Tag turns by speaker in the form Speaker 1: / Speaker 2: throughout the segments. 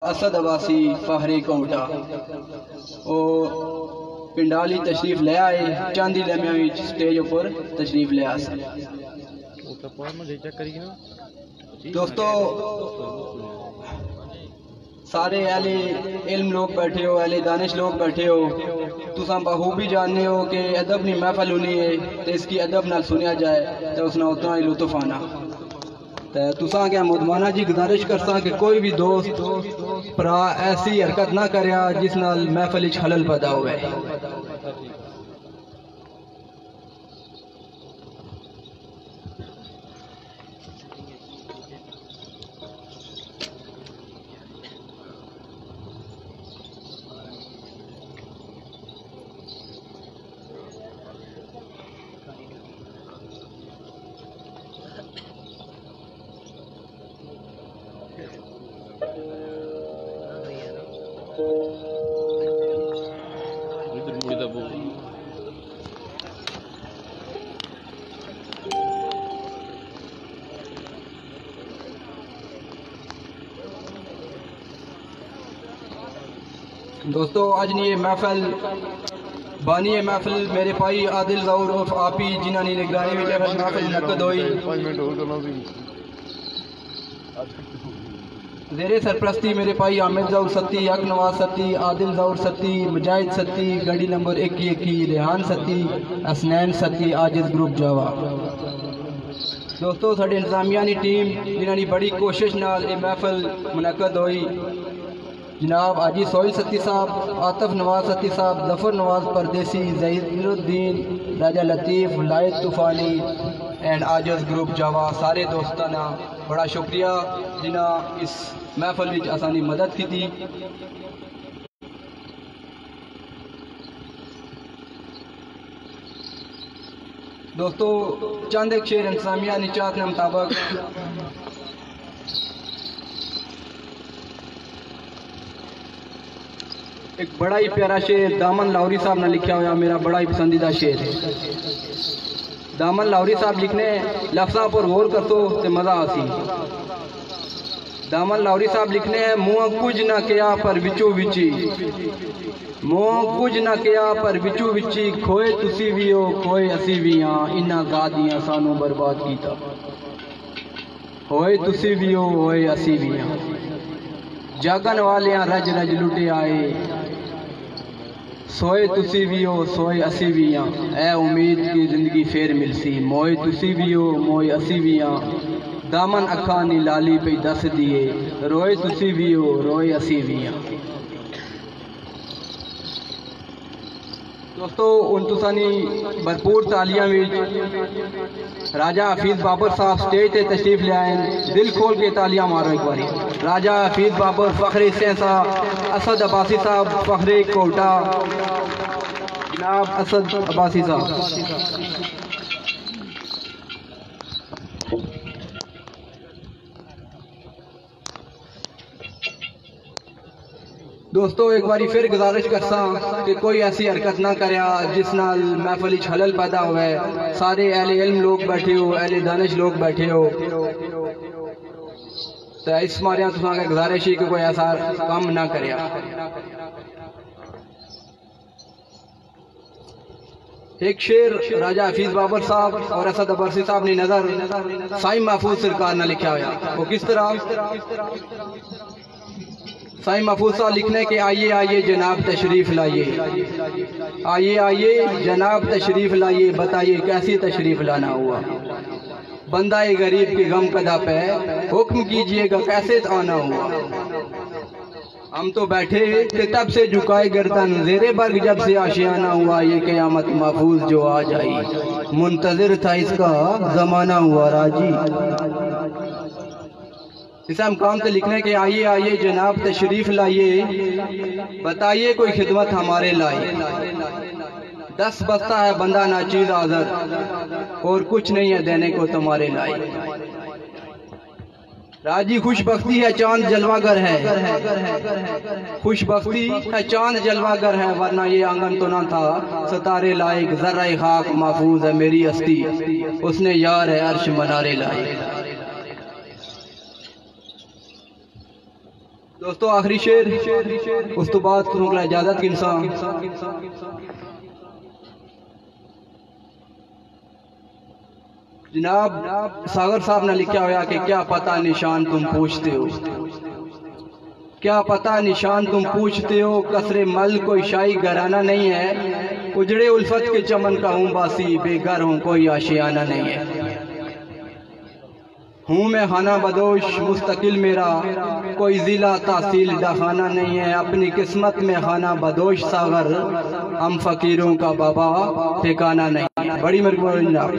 Speaker 1: असद अब्बासी फहरे कोटा वो पिंडाली तशरीफ ले आए चांदी लम्हे स्टेज पर तशरीफ ले आ दोस्तों सारे अहले इल्म लोग बैठे हो, अहले दानिश लोग बैठे हो। तुसा बखूबी जानते हो कि अदब की महफल होनी है तो इसकी अदब नाल सुनिया जाए तो उसने उतना ही लुत्फ आना। तो तुसा क्या मुदमाना जी गुजारिश करता कि कोई भी दोस्त भरा ऐसी हरकत ना करे जिस नाल महफल खलल पैदा होवे। दोस्तों आज ये महफल बानी महफिल मेरे भाई आदिल ज़ौर उर्फ आपी जिन्होंने निगरानी में महफिल मुनक्कद हुई। ज़ेरे सरप्रस्ती मेरे भाई आमिर ज़ौर सत्ती, यक नवाज सत्ती, आदिल ज़ौर सत्ती, मुजाहिद सत्ती, गाड़ी नंबर 21, रेहान सत्ती, असनैन सत्ती, आजिज़ ग्रुप जावा। दोस्तों साड़ी इंतजामिया की टीम जिन्होंने बड़ी कोशिश नाल ये महफिल मुनक्कद हुई। जनाब आजी सोहिल सत्ती साहब, आतफ नवाज सत्ती साहब, जफर नवाज परदेसी, ज़हीरुद्दीन, राजा लतीफ़, लायद तूफानी एंड आजिज़ ग्रुप जावा। सारे दोस्तों का बड़ा शुक्रिया जिन्हें इस महफल में आसानी मदद की थी। दोस्तों चंद एक शेर इंतजामिया निचात के मुताबिक एक बड़ा ही प्यारा शेर दामन लाहौरी साहब ने लिखा हुआ, मेरा बड़ा ही पसंदीदा शेर है। दामन लाहौरी साहब लिखने लफ्ज़ों पर गौर कर तो मज़ा आसी। दामन लाहौरी साहब लिखने हैं मुँह कुछ ना किया पर विचू विची, मुँह कुछ ना किया पर विचू विची, खोए तुसी भी हो खोए असी भी हाँ, इन्ना गादियाँ सानू बर्बाद कीता। होए तुसी भी हो होए असी भी हाँ, जागन वाले रज रज लुटे आए, सोए तुसी भी हो सोए असी भी हाँ, ए उम्मीद की जिंदगी फेर मिलसी, मोए तुसी भी हो मोए असी भी हाँ, दामन अखा नी लाली पे दस दिए, रोए तुसी भी हो रोए असी भी हाँ। दोस्तों उन तुसानी भरपूर तालियां में राजा हफीज बाबर साहब स्टेज पे तशरीफ ले आए। दिल खोल के तालियां मारो एक बारी। राजा हफीज बाबर, फखरे सेंसा, असद अब्बासी साहब फखरे कोटा, जनाब असद अब्बासी साहब। दोस्तों एक बारी फिर गुजारिश करता कि कोई ऐसी हरकत ना करे जिस नाल महफिल खलल पैदा हुए। सारे अहले इल्म लोग बैठे हो, अहले दानिश लोग बैठे हो, तो इस मारिया तुसा का गुजारिश है कि कोई ऐसा काम ना करे। एक शेर राजा हफीज बाबर साहब और असद अब्बासी साहब ने नजर साईं महफूज सरकार ने लिखा हुआ। वो किस तरह साईं महफूज साहब लिखने के आइए आइए जनाब तशरीफ लाइए, आइए आइए जनाब तशरीफ लाइए, बताइए कैसी तशरीफ लाना हुआ। बंदा ये गरीब के गम कदा पे हुक्म कीजिएगा कैसे आना हुआ। हम तो बैठे थे तब से झुकाए गर्दन, ज़ेरे बर्ग जब से आशियाना हुआ, ये क़यामत महफूज जो आज आई, मुंतज़िर था इसका ज़माना हुआ राजी। इस मकाम से लिखने के आइए आइए जनाब तशरीफ लाइए, बताइए कोई खिदमत हमारे लाए। 10 बस्ता है बंदा नाचीज आज़र, और कुछ नहीं है देने को तुम्हारे लाए। राजी खुशबख्ती है चांद जलवागर है, खुशबख्ती है चांद जलवागर है, वरना ये आंगन तो ना था सितारे लायक। जर्रा खाक महफूज है मेरी हस्ती, उसने यार है अर्श मनारे लाए। दोस्तों आखिरी शेर उस तो बाद तुमको इजाजत की इंसान जनाब सागर साहब ने लिखा हुआ कि क्या पता निशान तुम पूछते हो, क्या पता निशान तुम पूछते हो, कसरे मल कोई शाही घराना नहीं है, उजड़े उल्फत के चमन का हूँ बासी, बेघर हूँ कोई आशियाना नहीं है। हूँ मैं खाना बदोश मुस्तकिल मेरा, कोई जिला तहसील डाखाना नहीं है, अपनी किस्मत में खाना बदोश सागर, हम फकीरों का बाबा ठिकाना नहीं है। बड़ी मेहरबानी जनाब।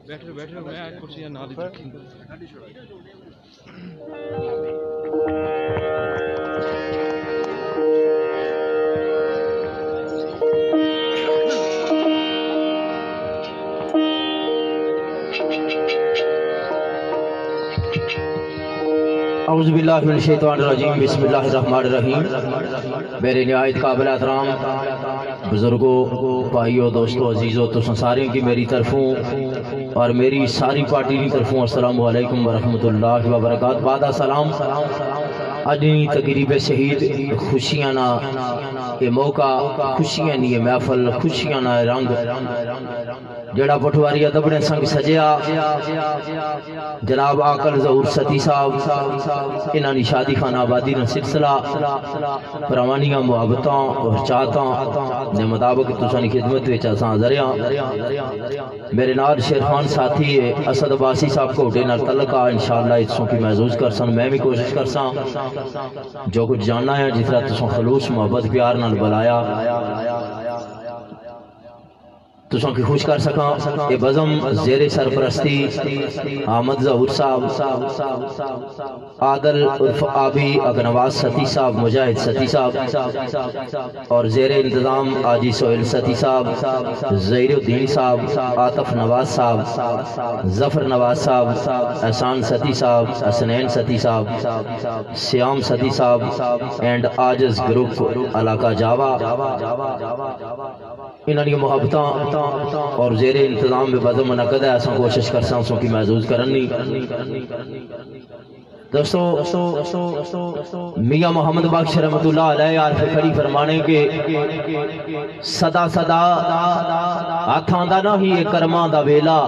Speaker 2: बैठे बैठे मैं आज कुर्सियां ना दी
Speaker 3: औज़ुबिल्लाहिमिनश्शैतानिर्रजीम बिस्मिल्लाहिर्रहमानिर्रहीम। मेरे निहायत काबिल एहतराम बुजुर्गों, भाइयों, दोस्तों, अजीज़ों, तो सारे की मेरी तरफों और मेरी सारी पार्टी की तरफों अस्सलामु अलैकुम वरहमतुल्लाहि वबरकातुहू। बादा सलाम। अजनी तकरीब शहीद खुशियां ना ये मौका, खुशियां नी ये महफल, खुशियां ना रंग जड़ा पटवारिया दबड़े संग सजया जनाब आकल ज़हूर सती साहब इन्होंने शादी खाना आबादी का सिलसिला परवानियां मुहब्बत और चाहत के मुताबिक तुसानी खिदमत में हाज़र हाँ। मेरे नाल शेरखान साथी है असद अब्बासी साहब घोटे नाल तलक आ इंशाअल्लाह इत्थों की महसूस कर सन। मैं भी कोशिश कर सा जो कुछ जानना है जिस तरह तुसों खलूस मुहब्बत प्यार नाल बुलाया तुसों की खुश कर सका। ये बज़म ज़ेरे सरपरस्ती आमद ज़हूर साहब, आदल उर्फ आबी अगनवाज सती साहब, मुजाहिद सती साहब और ज़ेरे इंतज़ाम आजी सोहेल सती साहब, ज़हीरुद्दीन साहब, आतफ नवाज साहब, ज़फ़र नवाज साहब, एहसान सती साहब, हसनैन सती साहब, श्याम सती साहब एंड आजिज़ ग्रुप इलाका जावा इन्होंने मुहब्बत और जेरे इंतजाम में बज़म मुनक़द है। असा कोशिश कर सो की महसूस करनी। दोस्तों मियां मोहम्मद बख्श रहमतुल्लाह अलैह आरफ़ खड़ी फरमाने के सदा सदा हाथां दा ना ही कर्मां दा वेला,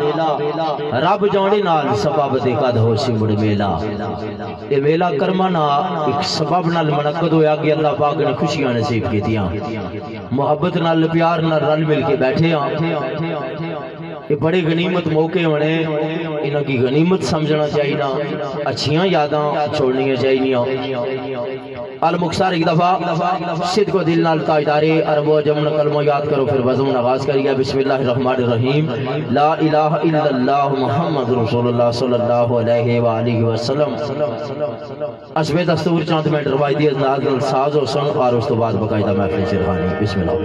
Speaker 3: रब जाने नाल सबब दे कद हो सिमड़ मेला। ये मेला कर्मां ना एक सबब नाल मुनक़द होया कि अल्लाह पाक ने खुशियां नसीब कीतियां, मुहब्बत नाल प्यार नाल रल मिल के बैठे हाँ। ये बड़े गनीमत मौके होने, इन्हों की गनीमत समझना चाहिए, अच्छियां यादां छोड़नियां चाहिए। अल मुख्तार एक दफा सिद्ध को दिल नाल ताजदारे अरबो जमन कलमो याद करो फिर वज़म नवाज करिए। बिस्मिल्लाहिर्रहमानिर्रहीम। ला इलाहा इल्लल्लाह मुहम्मदुर रसूलुल्लाह सल्लल्लाहु अलैहि व आलिहि वसल्लम। असबे दस्तूर चंद मिनट रवायती अंदाज नाल साज और सुन और उस तो बाद बकायदा महफिल शेरखानी। बिस्मिल्लाह।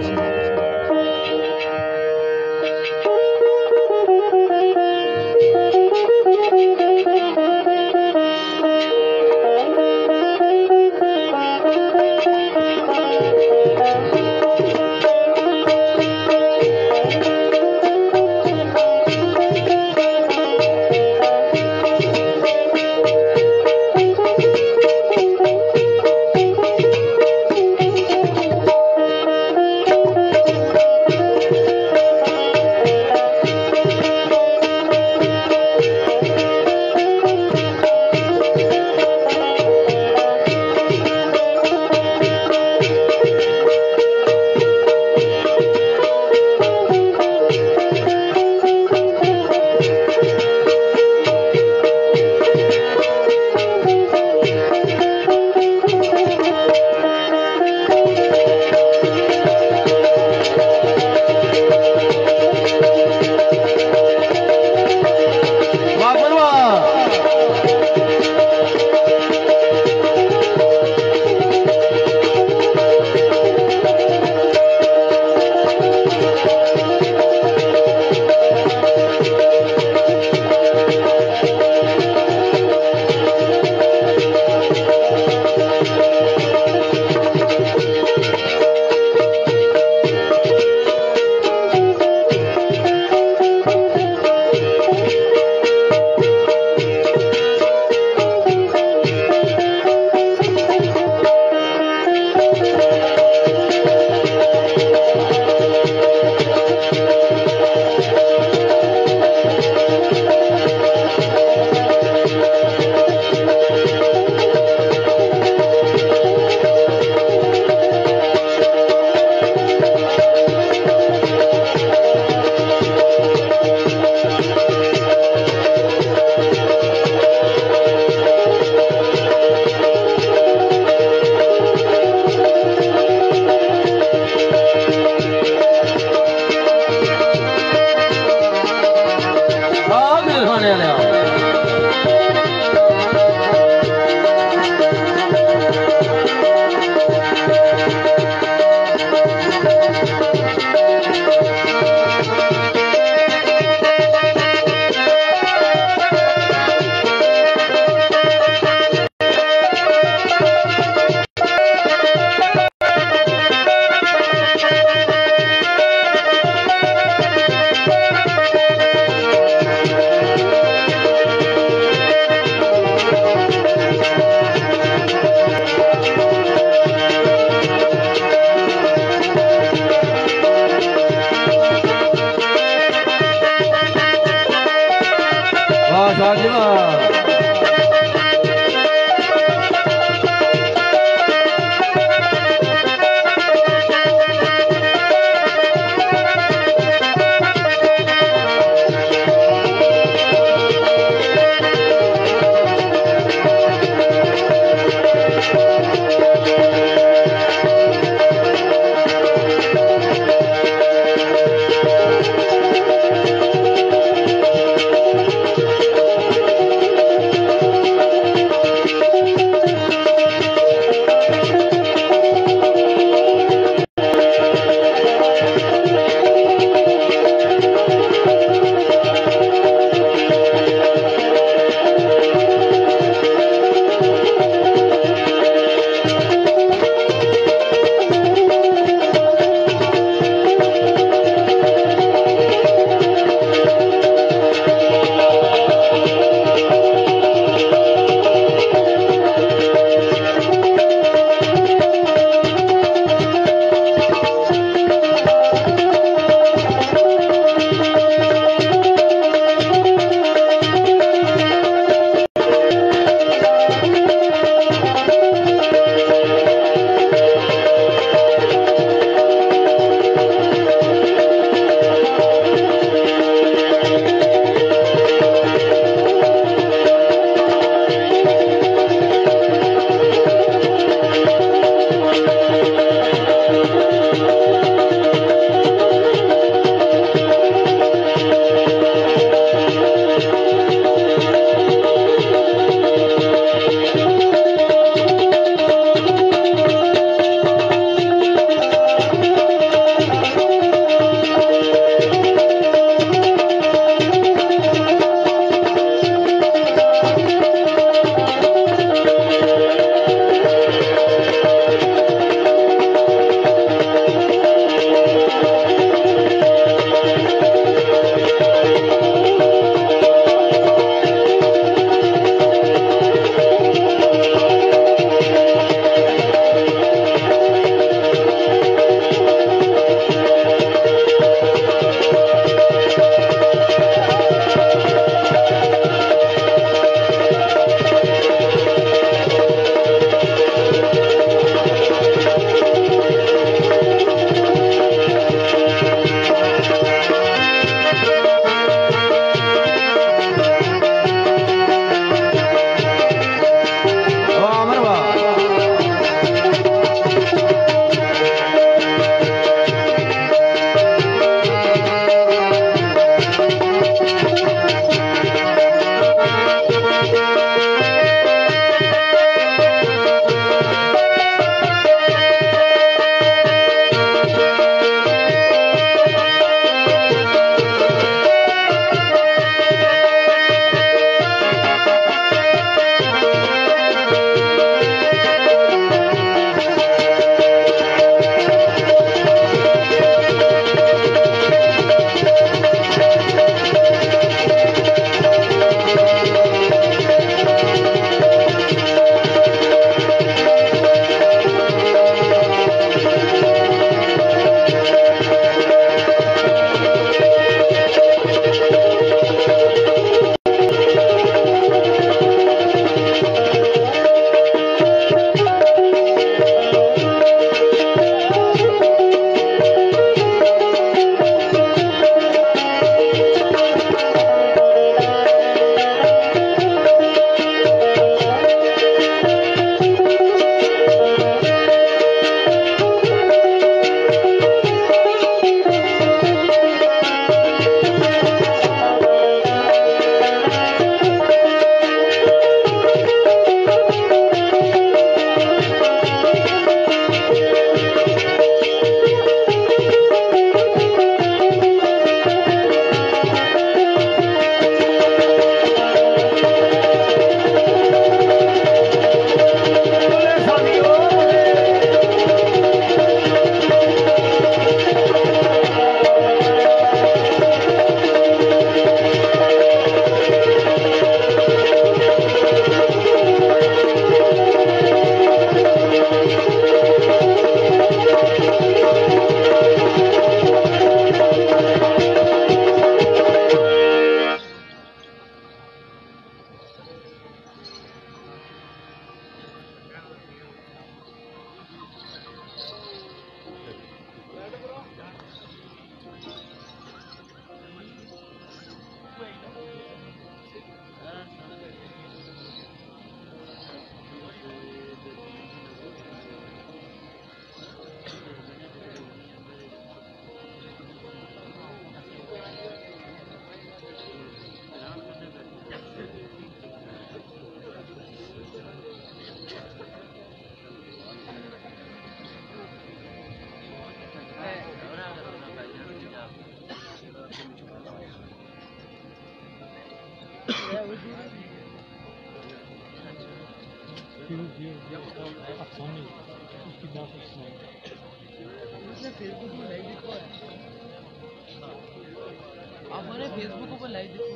Speaker 4: हमारे फेसबुक पर लाइव देखो,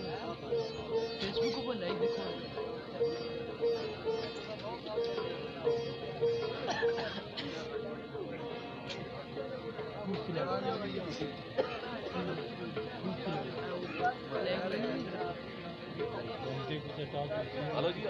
Speaker 4: फेसबुक पर लाइव देखो।
Speaker 2: हेलो जी उधर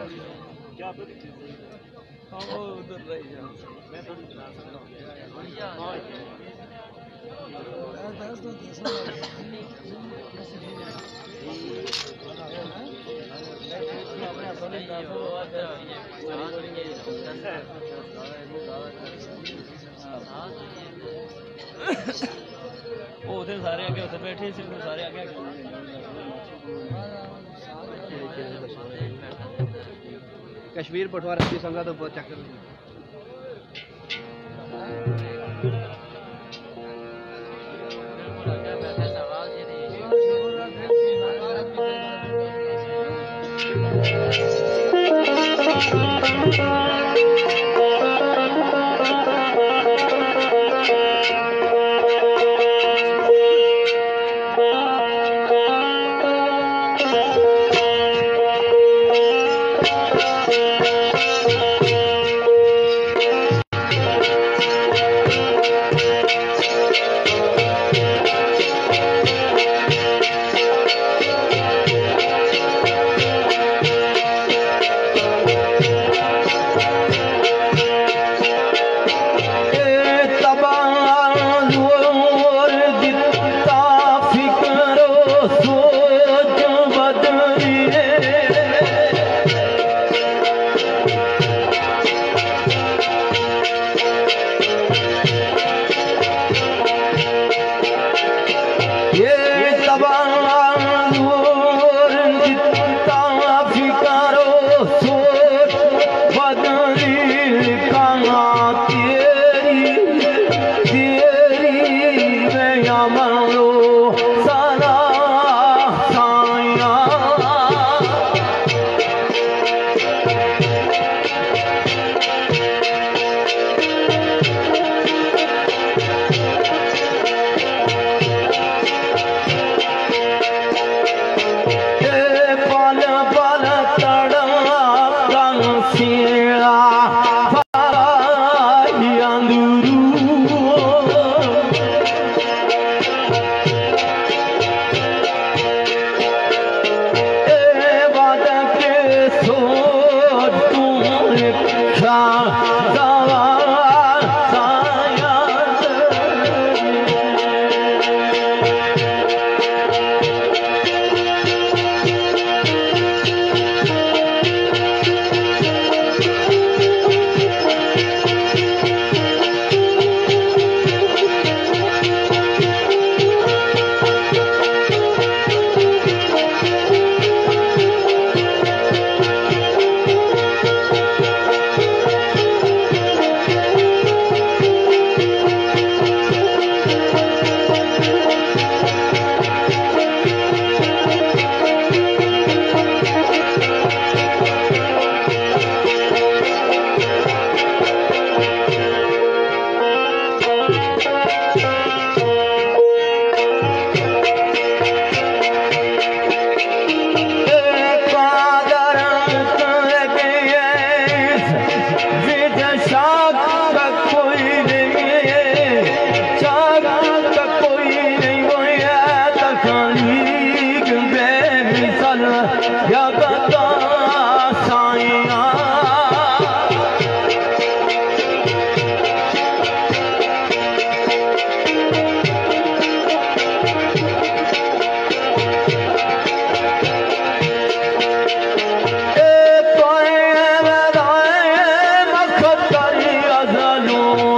Speaker 2: रही वो उधर सारे आगे उधर बैठे सिर्फ सारे आगे
Speaker 1: कश्मीर पटवार की संगा तो बहुत चक्कर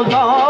Speaker 3: रोजा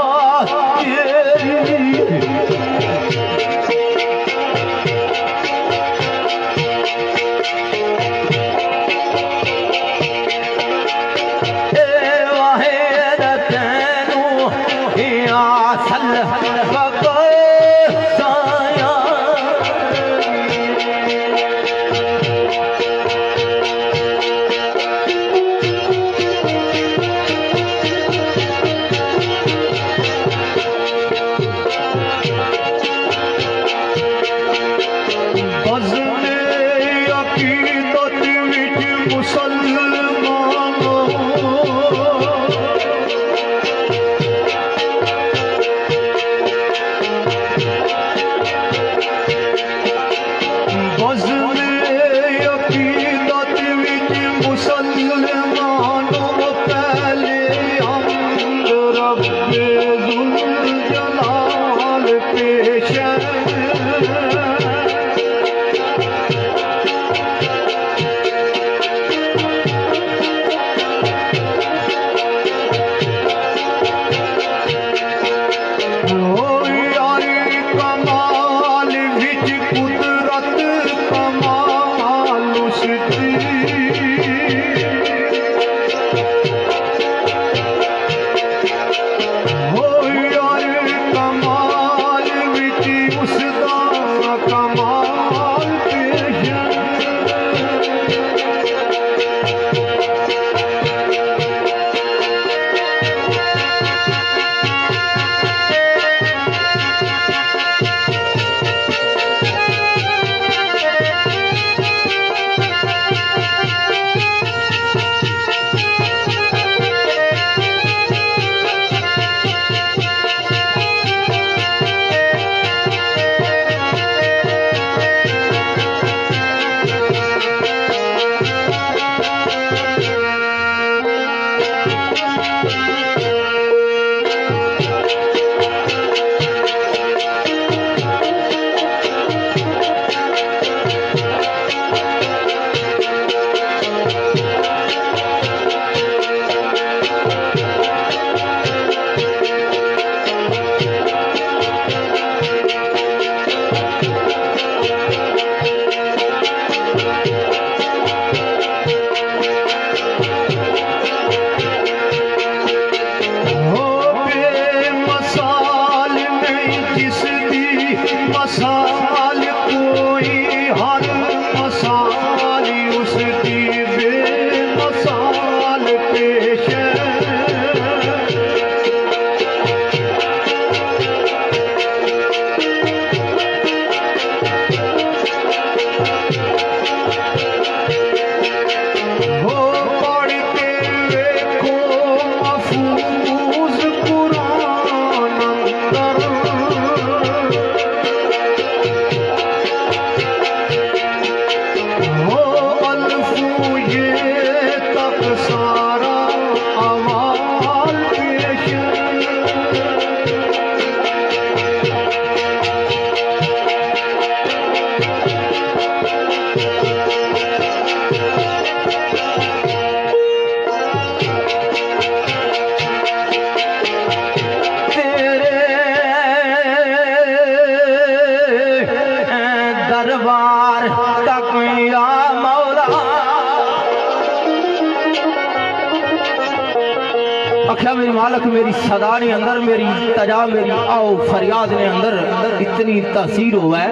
Speaker 3: आख्या मेरी मालक मेरी सदा ने अंदर मेरी तजा मेरी आओ फरियाद ने अंदर इतनी तासीर हुआ है,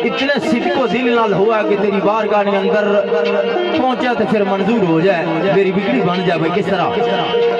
Speaker 3: इतने सिद्को दिल नाल हुआ कि तेरी बारगाह ने अंदर पहुंचा तो फिर मंजूर हो जाए, मेरी बिगड़ी बन जाए। भाई किस तरह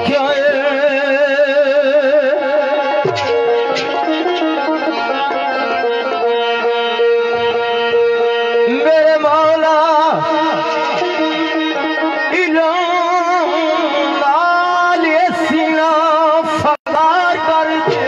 Speaker 3: आख्या मेरे मौला इलाम सीना फगार कर दे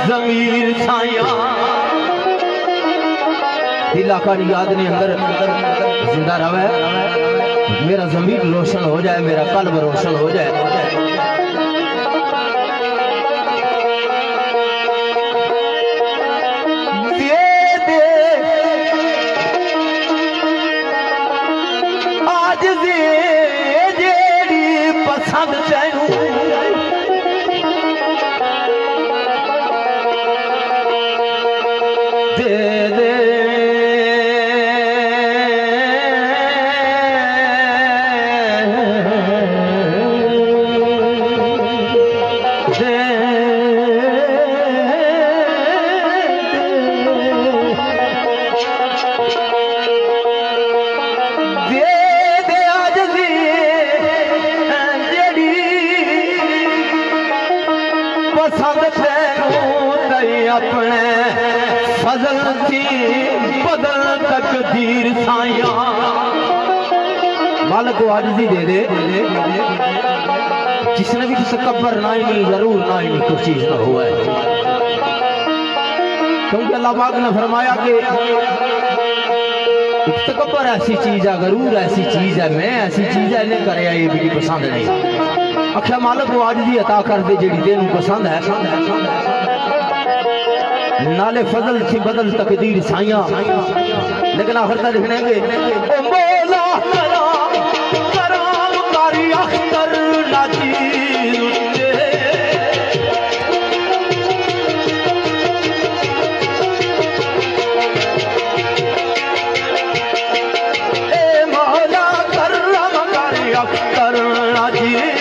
Speaker 3: जमीर छाया दिल आका की याद ने अंदर जिंदा रहे मेरा जमीर रोशन हो जाए मेरा कल्ब रोशन हो जाए दे दे आज दे जेड़ी पसंद तैनू अपने फजल थी बदल तकदीर साया मालिक को आजिज़ी दे दे जिसने भी किसी कब्र ना ही नहीं जरूर ना ही नहीं कुछ चीज ना हुआ है क्योंकि अल्लाह पाक ने फरमाया कि तकब्बर ऐसी चीज है गरूर ऐसी चीज है मैं ऐसी चीज है इन्हें करे ये भी पसंद नहीं आख्या मालिक को आजिज़ी अता कर दे जी तेन पसंद है नाले फजल थी बदल तकदीर साइया लेकिन आखिर तक लिखने के मौला कराम कारी अख्तर नाजीर ए मौला कराम कारी अख्तर नाजीर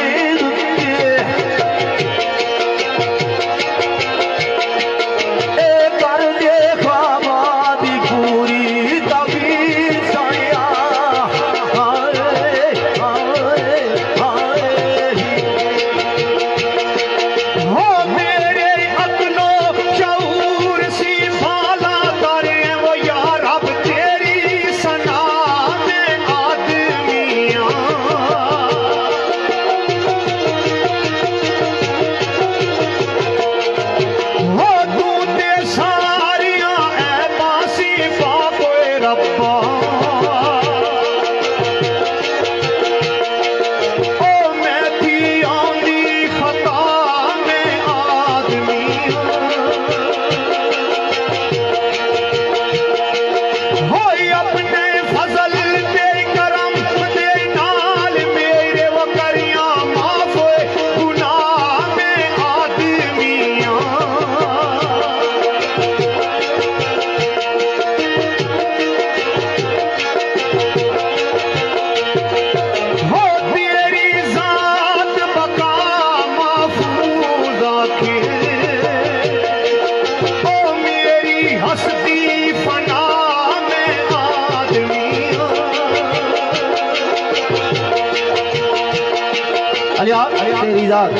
Speaker 3: तेरी जात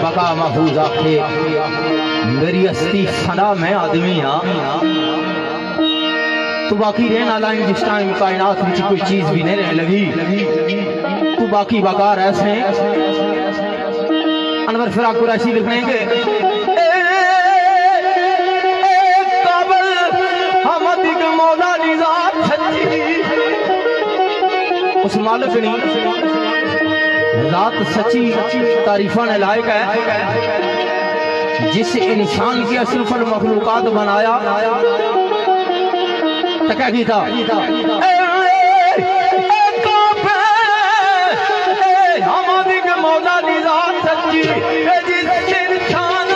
Speaker 3: बका महफूज आखे मेरी अस्ती फना मैं आदमी हाँ तो बाकी रहना लाइन जिस टाइम कायनात में कोई चीज भी नहीं रहने लगी तू बाकी बकार ऐसे अनवर फिराक कुरैशी लिखने के मौला निजात सच्ची उस मालिक ने रात सच्ची तारीफा ने लायक है जिस इंसान की अशरफुल मखलूकात बनाया तो क्या की था मौला निजात सच्ची जिस इंसान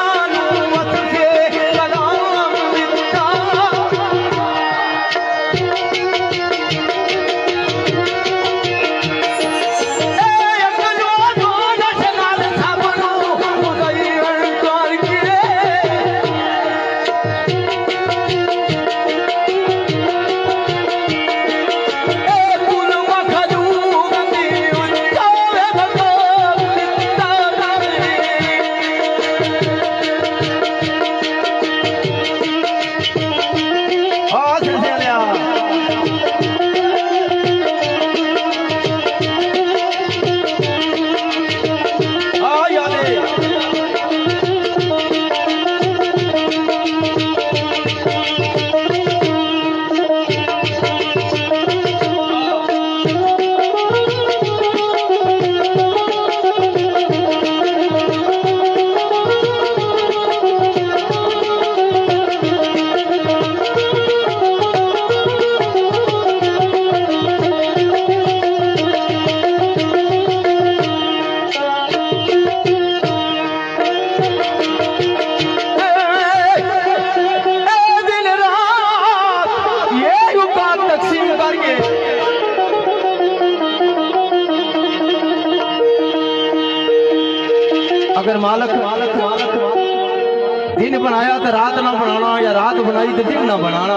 Speaker 3: अगर मालक दिन बनाया तो रात ना बनाना या रात बनाई तो दिन ना बनाना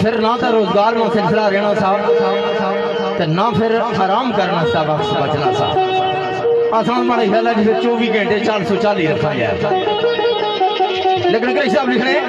Speaker 3: फिर ना तो रोजगार में सिलसिला रहना साहब तो ना फिर आराम करना साहब बचना साहब आसान माड़ा ख्याल है जिसे 24 घंटे 440 रखा गया लेकिन कई साहब लिख रहे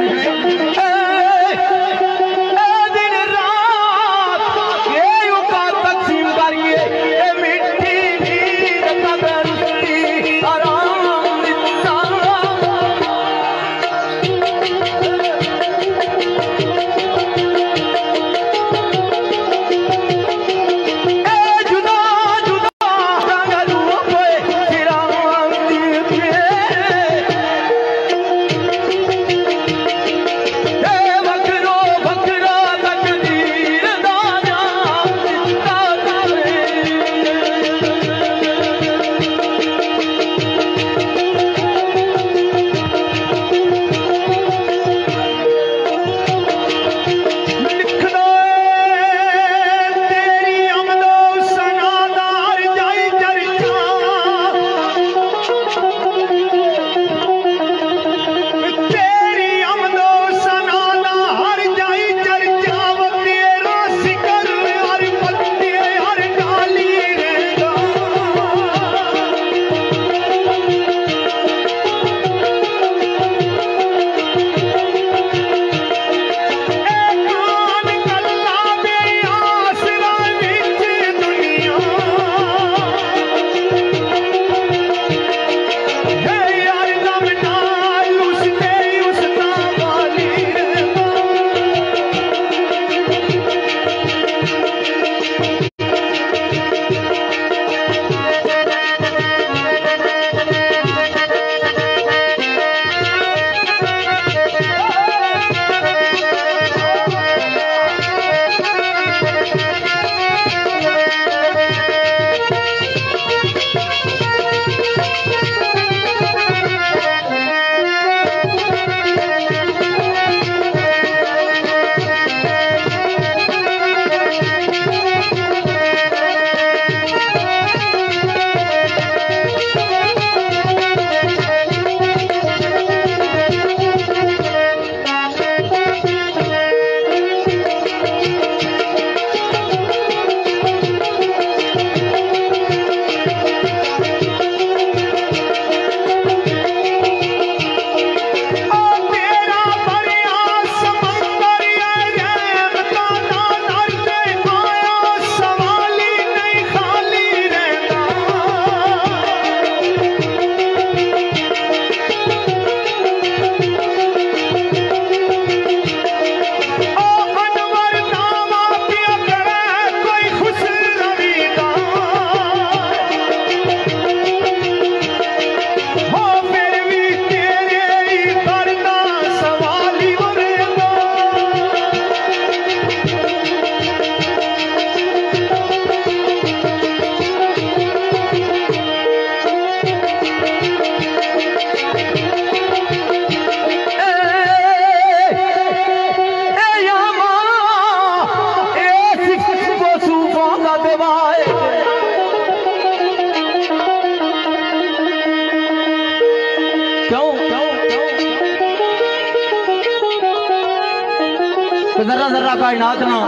Speaker 3: जरा जरा कायनात ना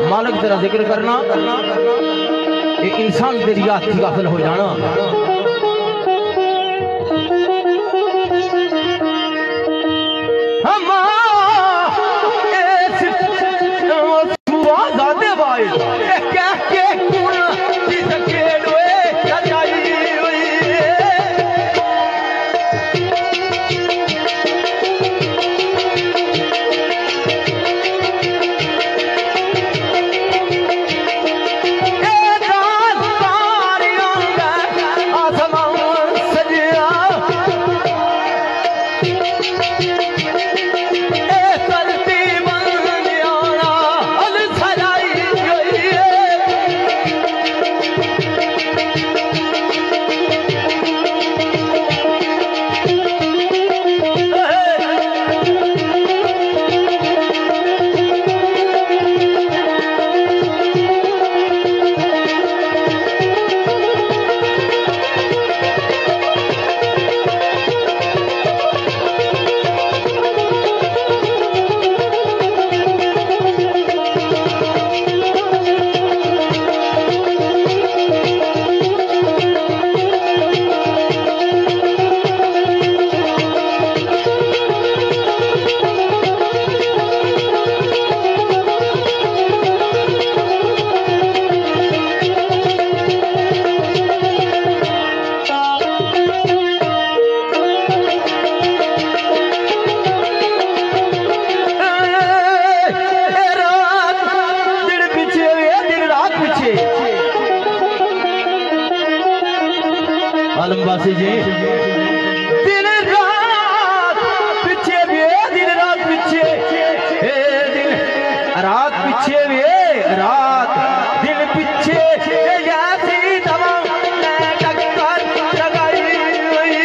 Speaker 3: मालिक तेरा जिक्र करना, ये इंसान तेरी याद की गाफिल हो जाना। आलमवासी जी दिन रात पीछे वे, दिन रात पीछे दिन रात पीछे वे, रात दिन पीछे जैसी दवा टक्कर लगाई हुई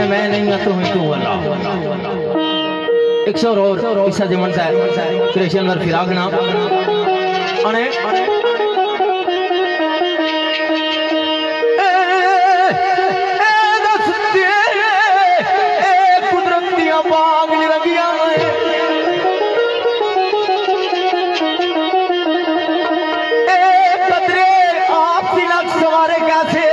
Speaker 3: मैं नहीं तो हूँ तू अल्लाह एक सौ और इसा जमन सा क्रिश्चियन वर फिराक ना अने कुदरत दियां बाग लगियां कदरे आप तिलक सवारे कैसे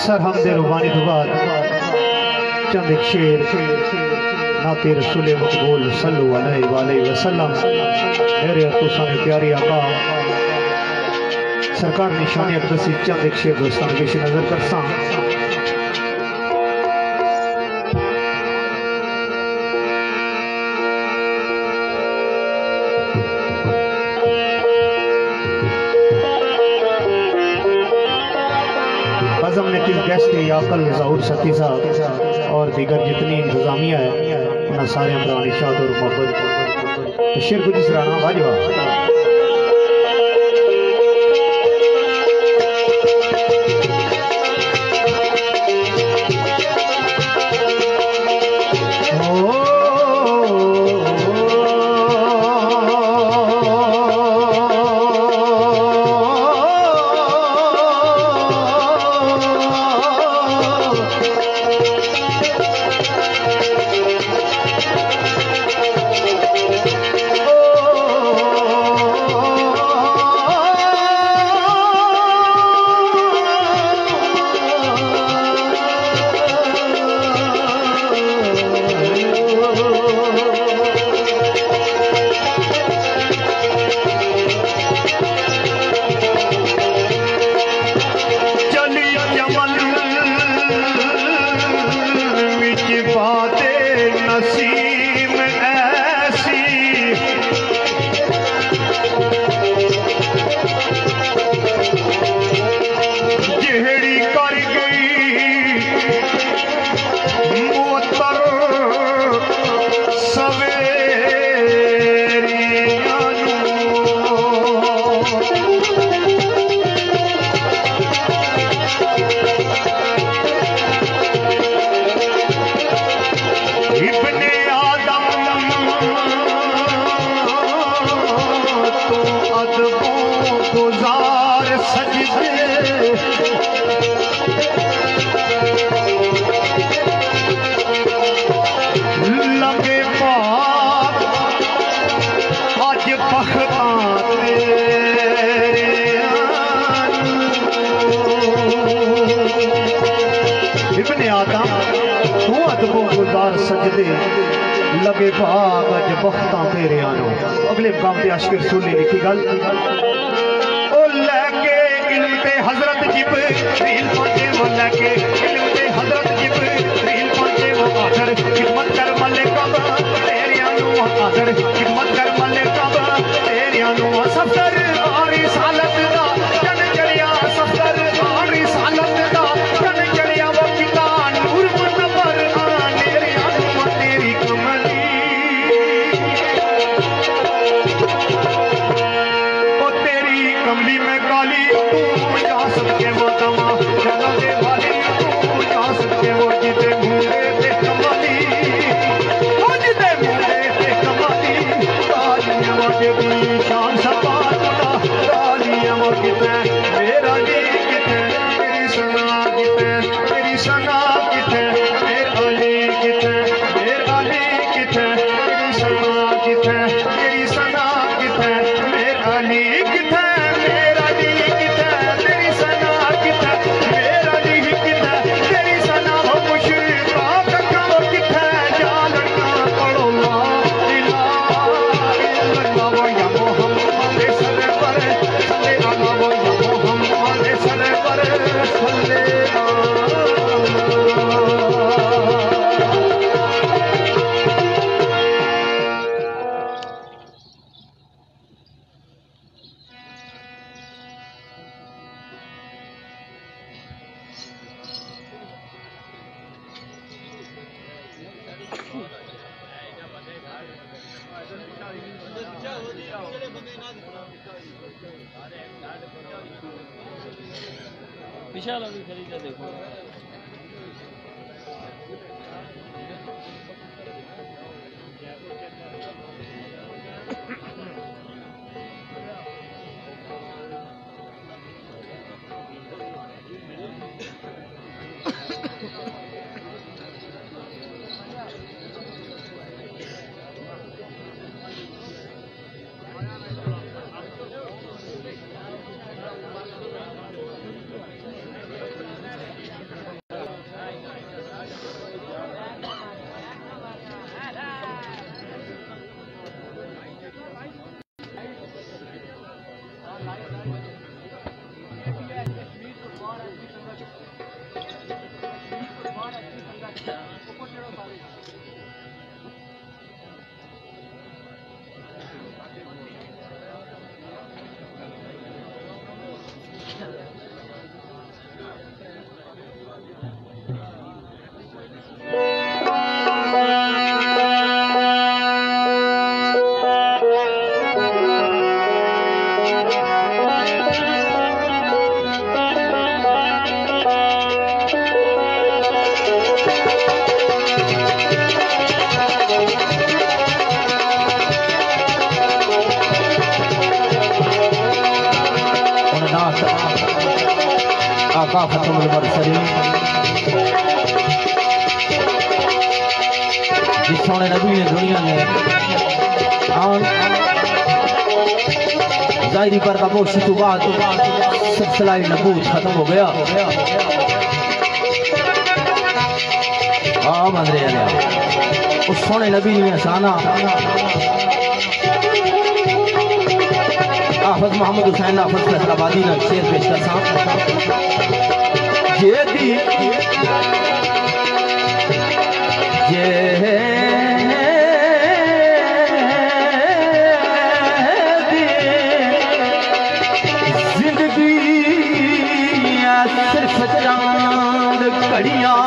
Speaker 5: सरहम दे रूहानी तो बाद चंद एक शेर नाते रसूल मकबूल सल्लल्लाहु अलैहि वसल्लम मेरे और तुसां दे प्यारे आका सरकार निशानी अकदसी चंद एक शेर दोस्तों पेश नजर करसा। बज़म ने किस गेस्ट याकल ज़हूर शक्ति साहब और दीगर जितनी इंतजामिया है उन्हें सारे पुरानी शाद और मोहब्बत शेर कुछ इस राना वाजवा लगे भाग अज बख्तां तेरे आनो। अगले काम ते आशिक रसूल ने लिखी गल ओ लेके इल्म ते हजरत जिब्रील पहुंचे वो लेके इल्म ते हजरत जिब्रील पहुंचे वो आखिर खिदमत कर मलिक कब तेरे आनो आखिर खिदमत कर मलिक कब तेरे आनो सफर और रिसालत दा जन चढ़िया सफर और रिसालत दा जन चढ़िया वो किता नूर मुनव्वर तेरे आनो तेरी कमली कमली में काली तू जा सकते वो तमा चलो दे वाली तू जा सकते वो जिते मुंडे पे कमाली वो जिते मुंडे पे कमाली कालियां वो की शान सपाटा कालियां वो किते मेरा जी किते तेरी सना किते तेरी सना किते मेरा जी किते मेरा जी किते तेरी सना किते तेरी सना किते मेरा जी किते
Speaker 2: विशाल अभी खरीदा देखो
Speaker 3: मुस्तफा खत्मुल मुरसलीन जिस सोने नबी ने दुनिया में जाहिरी पर खामोशी के बाद सिलसिला नबूवत खत्म हो गया। हाँ मंदरे उस सोने नबी ने साना हाफिज मोहम्मद हुसैन हाफिज फैसलाबादी ने शेर पेश कर जिंदगी सिर्फ चांद घड़ियां